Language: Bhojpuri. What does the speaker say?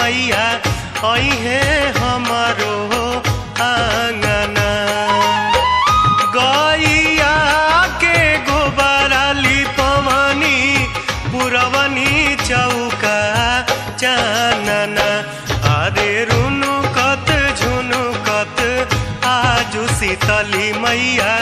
मैया अहे हमारो आंगना। गैया के गोबरा लिपवनी पुरवनी चौका चानना। अरे रुनुकत झुनुकत आजू शीतली मैया